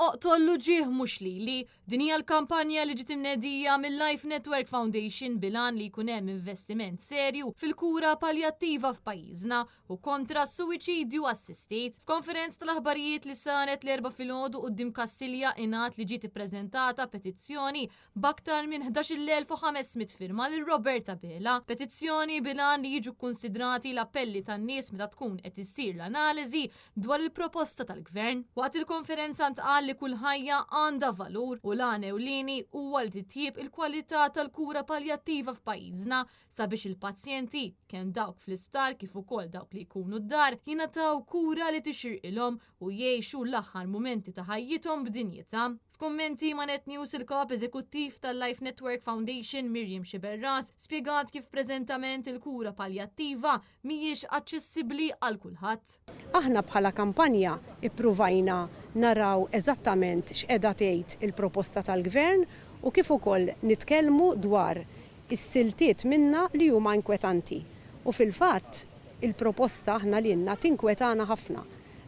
Oqtollu ġieħ mhux li din hija l-kampanja li ġiet imnedija mill-Life Network Foundation bilan li jkun hemm investiment serju fil-kura paljattiva f'pajjiżna u kontra s-suwiċidju assistit. F'konferenza tal-aħbarijiet li saret l-4 filgħodu quddiem Kassilja ingħad li ġiet ippreżentata petizzjoni b'aktar minn 11,500 firma lil Roberta Bela. Petizzjoni bilan li jiġu kkunsidrati l-appelli tan-nies meta tkun qed issir l-analiżi dwar il-proposta tal-Gvern. Waqt il-konferenza ntqal li kull ħajja għandha valur u l-għan ewlieni huwa li titjieb il-kwalità tal-kura paljattiva f'pajjiżna sabiex il-pazjenti kemm dawk fl-isptar kif ukoll dawk li jkunu d-dar jingħataw kura li tixirqilhom u jgħixu l-aħħar mumenti ta' ħajjithom b'dinjità. F'kummenti ma' Net News il-kap eżekuttiv tal-Life Network Foundation Miriam Xiberras spjegat kif preżentament il-kura paljattiva mhijiex aċċessibbli għal kulħadd. Aħna bħala kampanja ippruvajna naraw eżattament x'qiegħda tgħid il-proposta tal-Gvern u kif ukoll nitkellmu dwar is-siltiet minnha li huma inkwetanti. U fil-fatt il-proposta aħna lilna tinkwetana ħafna.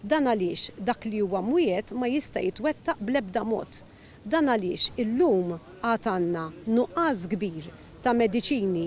Dan għaliex dak li huwa mwiet ma jista' jitwettaq bl-ebda mod. Dan għaliex illum għad għandna nuqqas kbir ta' mediċini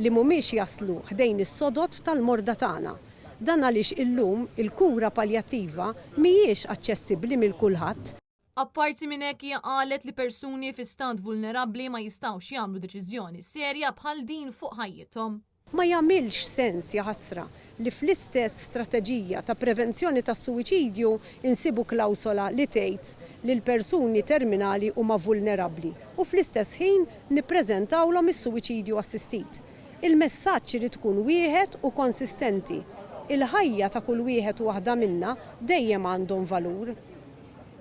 li mhumiex jaslu ħdejn is-sodod tal-morda tagħna. Dan għaliex illum il-kura paljattiva mhijiex aċċessibbli mill kulħadd. Apparti minn hekk hija qalet li persuni fi stat vulnerabbli ma jistgħux jagħmlu deċiżjoni serja bħal din fuq ħajjithom. Ma jagħmilx sens ja ħasra li fl-istess strateġija ta' prevenzjoni tas-suwiċidju insibu klawsola li tgħid li l-persuni terminali huma vulnerabbli u fl-istess ħin nippreżentawlhom is-suwiċidju assistit. Il-messaġġ irid tkun wieħed u konsistenti. Il-ħajja ta' kull wieħed u waħda minna dejjem għandhom valur.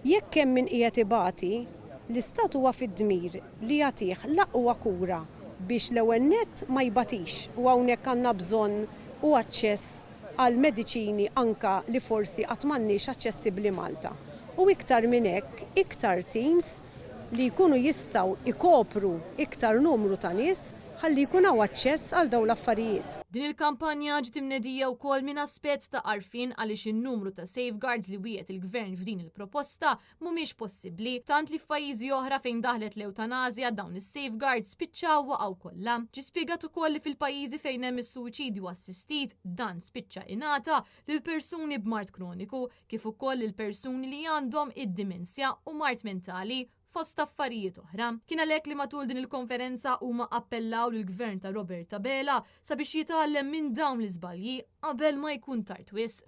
Jekk hemm min qiegħed ibati, l-istat huwa fid-dmir li jagħtih l-aqwa kura biex l-ewwel nett ma jbatix u hawnhekk għandna bżonn u aċċess għal mediċini anka li forsi qatt m'għandniex aċċessibbli Malta. U iktar minn hekk, iktar teams li jkunu jistgħu ikopru iktar numru ta' nies ħalli jkun hawn aċċess għal dawn l-affarijiet. Din il-kampanja ġiet imnedija wkoll minn aspett ta' għarfien għaliex in-numru ta' safeguards li wieqed il-Gvern f'din il-proposta mhumiex possibbli, tant li f'pajjiżi oħra fejn daħlet l-eutanasja dawn is-safeguards spiċċaw waqgħu kollha. Ġie spjegat ukoll li fil-pajjiżi fejn hemm is-suwiċidju assistit dan spiċċa ingħata lil persuni b'mart kroniku kif ukoll lil persuni li għandhom id-dimensja u mart mentali fost affarijiet oħra. Kien għalhekk li matul din il-konferenza huma appellaw lill-Gvern ta' Roberta Bela sabiex jitgħallem minn dawn l-iżbalji qabel ma jkun tard wisq.